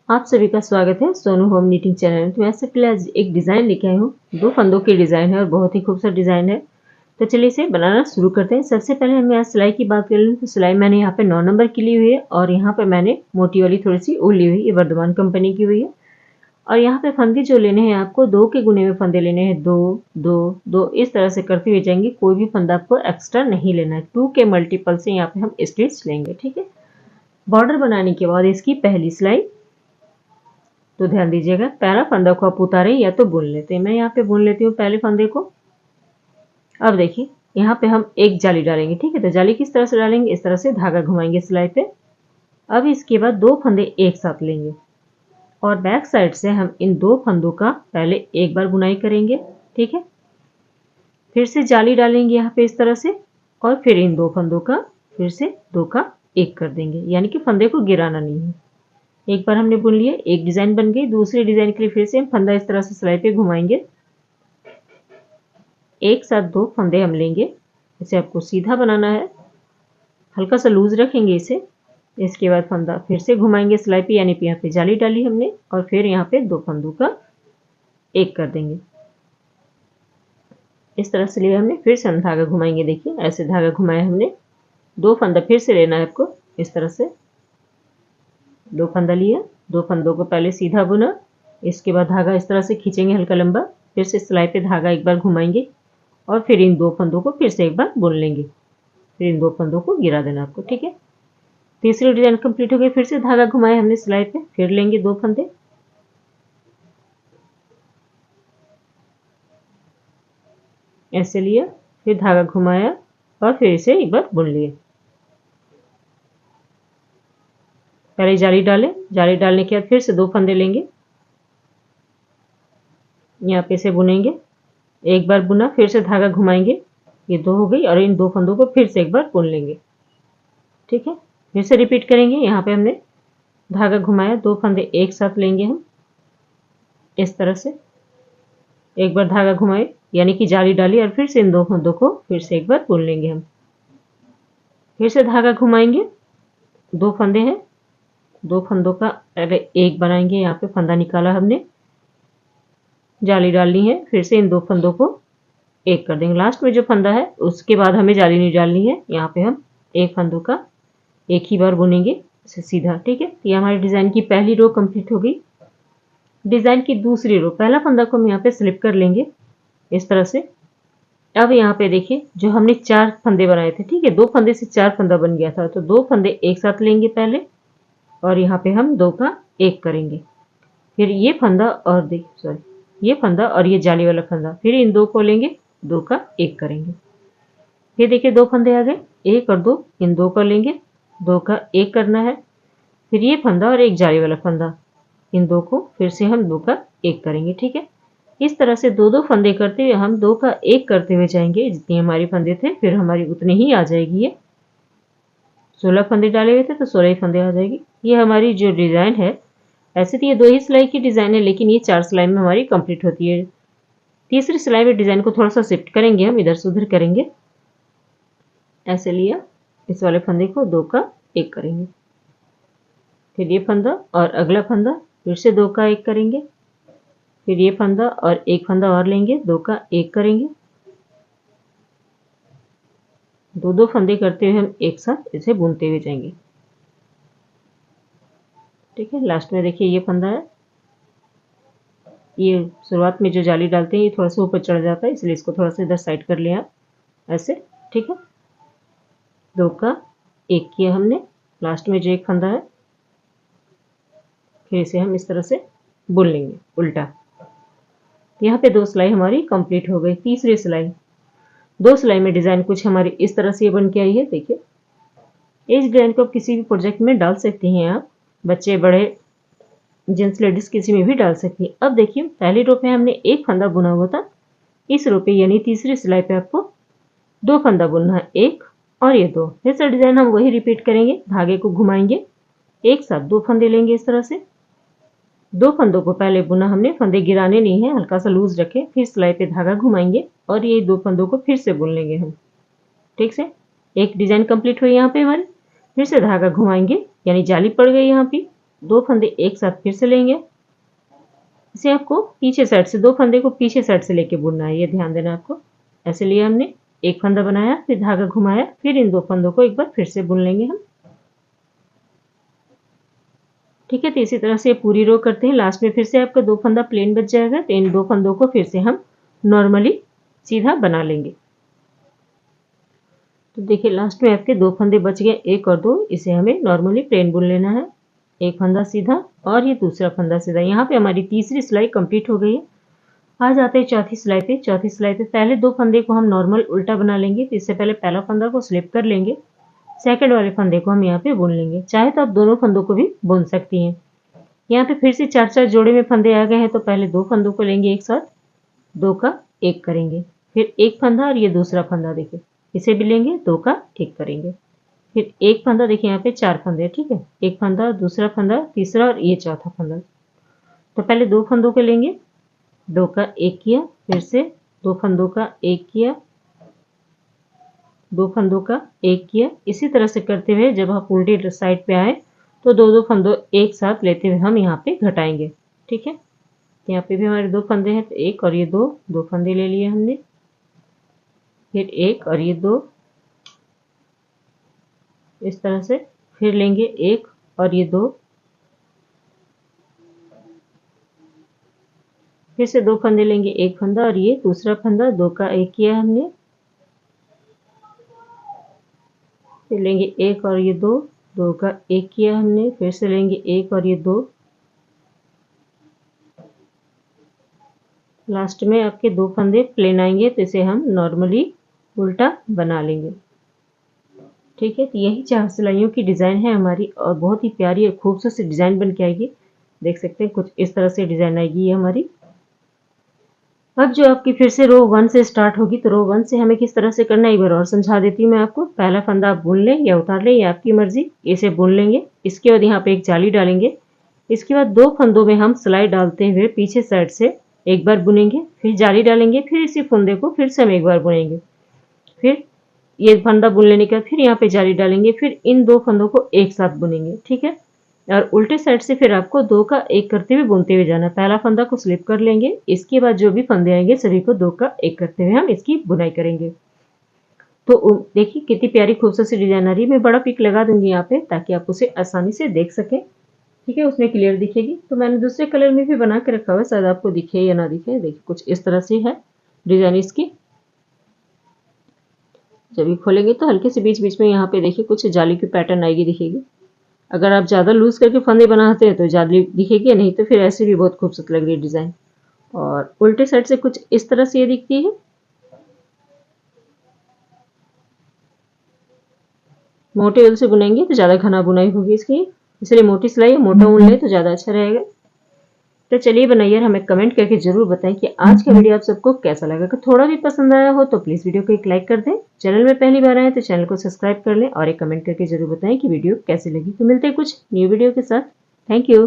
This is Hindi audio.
आप सभी का स्वागत है सोनू होम नीटिंग चैनल में। तो मैं सबके लिए आज एक डिज़ाइन लेके आई हूँ। 2 फंदों की डिज़ाइन है और बहुत ही खूबसूरत डिज़ाइन है। तो चलिए इसे बनाना शुरू करते हैं। सबसे पहले हम यहाँ सिलाई की बात कर लें तो सिलाई मैंने यहाँ पे 9 नंबर की ली हुई है और यहाँ पे मैंने मोटी वाली थोड़ी सी ऊन ली हुई है। ये वर्धमान कंपनी की हुई है। और यहाँ पे फंदे जो लेने हैं आपको 2 के गुने में फंदे लेने हैं। 2 2 2 इस तरह से करते हुए जाएंगे। कोई भी फंदा आपको एक्स्ट्रा नहीं लेना है। 2 के मल्टीपल से यहाँ पे हम स्टिच लेंगे। ठीक है। बॉर्डर बनाने के बाद इसकी पहली सिलाई, तो ध्यान दीजिएगा पहला फंदा को आप उतारें या तो बुन लेते हैं। मैं यहाँ पे बुन लेती हूँ पहले फंदे को। अब देखिए यहाँ पे हम एक जाली डालेंगे। ठीक है। तो जाली किस तरह से डालेंगे, इस तरह से धागा घुमाएंगे सिलाई पे। अब इसके बाद 2 फंदे एक साथ लेंगे और बैक साइड से हम इन 2 फंदों का पहले एक बार बुनाई करेंगे। ठीक है। फिर से जाली डालेंगे यहाँ पे इस तरह से और फिर इन 2 फंदों का फिर से 2 का एक कर देंगे, यानी कि फंदे को गिराना नहीं है। एक बार हमने बुन लिया, एक डिजाइन बन गई। दूसरे डिजाइन के लिए फिर से हम फंदा इस तरह से सिलाई पे घुमाएंगे। एक साथ 2 फंदे हम लेंगे। इसे आपको सीधा बनाना है, हल्का सा लूज रखेंगे इसे। इसके बाद फंदा फिर से घुमाएंगे सिलाई पे, यानी कि यहाँ पे जाली डाली हमने और फिर यहाँ पे 2 फंदों का एक कर देंगे। इस तरह से लिया हमने, फिर से हम धागा घुमाएंगे। देखिए ऐसे धागा घुमाया हमने। 2 फंदा फिर से लेना है आपको इस तरह से। 2 फंदा लिया, 2 फंदों को पहले सीधा बुना, इसके बाद धागा इस तरह से खींचेंगे हल्का लंबा। फिर से सिलाई पे धागा एक बार घुमाएंगे और फिर इन 2 फंदों को फिर से एक बार बुन लेंगे। फिर इन 2 फंदों को गिरा देना आपको। ठीक है। तीसरी डिजाइन कंप्लीट हो गई। फिर से धागा घुमाया हमने सिलाई पे, फिर लेंगे 2 फंदे। ऐसे लिया, फिर धागा घुमाया और फिर इसे एक बार बुन लिए। पहले जाली डालें, जाली डालने के बाद फिर से 2 फंदे लेंगे, यहाँ पे इसे बुनेंगे। एक बार बुना, फिर से धागा घुमाएंगे, ये 2 हो गई और इन 2 फंदों को फिर से एक बार बुन लेंगे। ठीक है। फिर से रिपीट करेंगे। यहाँ पे हमने धागा घुमाया, 2 फंदे एक साथ लेंगे हम इस तरह से। एक बार धागा घुमाए यानी कि जाली डाली और फिर से इन 2 फंदों को फिर से एक बार बुन लेंगे हम। फिर से धागा घुमाएंगे, 2 फंदे हैं, 2 फंदों का पहले एक बनाएंगे। यहाँ पे फंदा निकाला हमने, जाली डालनी है, फिर से इन 2 फंदों को एक कर देंगे। लास्ट में जो फंदा है उसके बाद हमें जाली नहीं डालनी है। यहाँ पे हम एक फंदों का एक ही बार बुनेंगे इसे सीधा। ठीक है। ये हमारी डिजाइन की पहली रो कंप्लीट हो गई। डिजाइन की दूसरी रो, पहला फंदा को हम यहाँ पे स्लिप कर लेंगे इस तरह से। अब यहाँ पे देखिए जो हमने 4 फंदे बनाए थे। ठीक है। 2 फंदे से 4 फंदा बन गया था, तो 2 फंदे एक साथ लेंगे पहले और यहाँ पे हम 2 का एक करेंगे। फिर ये फंदा और ये फंदा और ये जाली वाला फंदा, फिर इन 2 को लेंगे, 2 का एक करेंगे। फिर देखिए 2 फंदे आ गए, 1 और 2, इन 2 को लेंगे, 2 का एक करना है। फिर ये फंदा और एक जाली वाला फंदा, इन 2 को फिर से हम 2 का एक करेंगे। ठीक है। इस तरह से 2-2 फंदे करते हुए हम 2 का एक करते हुए जाएंगे। जितनी हमारी फंदे थे फिर हमारी उतनी ही आ जाएगी। ये 16 फंदे डाले हुए थे तो 16 ही फंदे आ जाएगी। ये हमारी जो डिजाइन है, ऐसे तो ये 2 ही सिलाई की डिजाइन है, लेकिन ये 4 सिलाई में हमारी कंप्लीट होती है। तीसरी सिलाई में डिजाइन को थोड़ा सा शिफ्ट करेंगे, हम इधर से उधर करेंगे। ऐसे लिया, इस वाले फंदे को 2 का एक करेंगे, फिर ये फंदा और अगला फंदा, फिर से 2 का एक करेंगे, फिर ये फंदा और एक फंदा और लेंगे, 2 का एक करेंगे। 2-2 फंदे करते हुए हम एक साथ इसे बुनते हुए जाएंगे। ठीक है। लास्ट में देखिए ये फंदा है, ये शुरुआत में जो जाली डालते हैं ये थोड़ा सा ऊपर चढ़ जाता है, इसलिए इसको थोड़ा सा इधर साइड कर लिया ऐसे। ठीक है। 2 का एक किया हमने, लास्ट में जो एक फंदा है, फिर इसे हम इस तरह से बुन लेंगे उल्टा। यहाँ पे 2 सिलाई हमारी कंप्लीट हो गई। तीसरी सिलाई, 2 सिलाई में डिजाइन कुछ हमारी इस तरह से बन के आई है। देखिए इस डिजाइन को आप किसी भी प्रोजेक्ट में डाल सकती हैं, आप बच्चे बड़े जेंट्स लेडीज किसी में भी डाल सकती है। अब देखिए पहली रो पे हमने एक फंदा बुना हुआ था, इस रो पे यानी तीसरी सिलाई पे आपको 2 फंदा बुनना है, एक और ये 2। फिर से डिजाइन हम वही रिपीट करेंगे, धागे को घुमाएंगे, एक साथ 2 फंदे लेंगे इस तरह से। 2 फंदों को पहले बुना हमने, फंदे गिराने नहीं है, हल्का सा लूज रखें। फिर सिलाई पे धागा घुमाएंगे और ये 2 फंदों को फिर से बुन लेंगे हम। ठीक से, एक डिजाइन कंप्लीट हुई यहाँ पे हमारी। फिर से धागा घुमाएंगे, यानी जाली पड़ गई यहाँ पे, दो फंदे एक साथ फिर से लेंगे। इसे आपको पीछे साइड से, दो फंदे को पीछे साइड से लेके बुनना है, ये ध्यान देना आपको। ऐसे लिया हमने, एक फंदा बनाया, फिर धागा घुमाया, फिर इन दो फंदों को एक बार फिर से बुन लेंगे हम। ठीक है, तो इसी तरह से पूरी रो करते हैं। लास्ट में फिर से आपका दो फंदा प्लेन बच जाएगा, तो इन दो फंदों को फिर से हम नॉर्मली सीधा बना लेंगे। तो देखिए लास्ट में आपके दो फंदे बच गए, एक और दो, इसे हमें नॉर्मली प्लेन बुन लेना है। एक फंदा सीधा और ये दूसरा फंदा सीधा। यहाँ पे हमारी तीसरी सिलाई कंप्लीट हो गई है। आ जाते हैं चौथी सिलाई पे। चौथी सिलाई पे पहले दो फंदे को हम नॉर्मल उल्टा बना लेंगे, तो इससे पहले पहला फंदा को स्लिप कर लेंगे, सेकंड वाले फंदे को हम यहाँ पे बुन लेंगे। चाहे तो आप दोनों फंदों को भी बुन सकती हैं। यहाँ पे फिर से चार चार जोड़े में फंदे आ गए हैं, तो पहले दो फंदों को लेंगे एक साथ, दो का एक करेंगे, फिर एक फंदा और ये दूसरा फंदा देखिए, इसे भी लेंगे, दो का एक करेंगे, फिर एक फंदा, देखिए यहाँ पे चार फंदे, ठीक है, एक फंदा, दूसरा फंदा, तीसरा और ये चौथा फंदा। तो पहले दो फंदों को लेंगे, दो का एक किया, फिर से दो फंदों का एक किया, दो फंदों का एक किया। इसी तरह से करते हुए जब आप उल्टी साइड पे आए तो दो दो फंदों एक साथ लेते हुए हम यहाँ पे घटाएंगे। ठीक है, यहाँ पे भी हमारे दो फंदे हैं, तो एक और ये दो, दो फंदे ले लिए हमने, फिर एक और ये दो, इस तरह से, फिर लेंगे एक और ये दो, फिर से दो फंदे लेंगे, एक फंदा और ये दूसरा फंदा, दो का एक किया हमने, फिर लेंगे एक और ये दो, दो का एक किया हमने, फिर से लेंगे एक और ये दो, लास्ट में आपके दो फंदे प्लेन आएंगे, तो इसे हम नॉर्मली उल्टा बना लेंगे। ठीक है, तो यही चार सिलाइयों की डिज़ाइन है हमारी, और बहुत ही प्यारी और खूबसूरत सी डिज़ाइन बन के आएगी। देख सकते हैं कुछ इस तरह से डिज़ाइन आएगी ये हमारी। अब जो आपकी फिर से रो 1 से स्टार्ट होगी, तो रो 1 से हमें किस तरह से करना है एक बार और समझा देती हूँ मैं आपको। पहला फंदा आप बुन लें या उतार लें, ये आपकी मर्जी, इसे बुन लेंगे। इसके बाद यहाँ पे एक जाली डालेंगे। इसके बाद दो फंदों में हम सिलाई डालते हुए पीछे साइड से एक बार बुनेंगे, फिर जाली डालेंगे, फिर इसी फंदे को फिर से हम एक बार बुनेंगे, फिर ये फंदा बुन लेने के बाद फिर यहाँ पे जाली डालेंगे, फिर इन दो फंदों को एक साथ बुनेंगे। ठीक है, और उल्टे साइड से फिर आपको दो का एक करते हुए बुनते हुए जाना। पहला फंदा को स्लिप कर लेंगे, इसके बाद जो भी फंदे आएंगे सभी को दो का एक करते हुए हम इसकी बुनाई करेंगे। तो देखिए कितनी प्यारी खूबसूरत सी डिजाइन आ रही है। मैं बड़ा पिक लगा दूंगी यहाँ पे ताकि आप उसे आसानी से देख सकें। ठीक है, उसमें क्लियर दिखेगी। तो मैंने दूसरे कलर में भी बना के रखा हुआ है, शायद आपको दिखे या ना दिखे। देखिए कुछ इस तरह से है डिजाइन इसकी। जब ये खोलेंगे तो हल्के से बीच बीच में यहाँ पे देखिए कुछ जाली की पैटर्न आएगी, दिखेगी। अगर आप ज़्यादा लूज करके फंदे बनाते हैं तो जाली दिखेगी, नहीं तो फिर ऐसे भी बहुत खूबसूरत लग रही है डिज़ाइन। और उल्टे साइड से कुछ इस तरह से ये दिखती है। मोटे ऊन से बुनेंगे तो ज़्यादा घना बुनाई होगी इसकी, इसलिए मोटी सिलाई मोटा ऊन ले तो ज़्यादा अच्छा रहेगा। तो चलिए बनाइए, हमें कमेंट करके जरूर बताएं कि आज का वीडियो आप सबको कैसा लगा। अगर थोड़ा भी पसंद आया हो तो प्लीज़ वीडियो को एक लाइक कर दें। चैनल में पहली बार आए तो चैनल को सब्सक्राइब कर लें और एक कमेंट करके जरूर बताएं कि वीडियो कैसी लगी। तो मिलते हैं कुछ न्यू वीडियो के साथ। Thank you.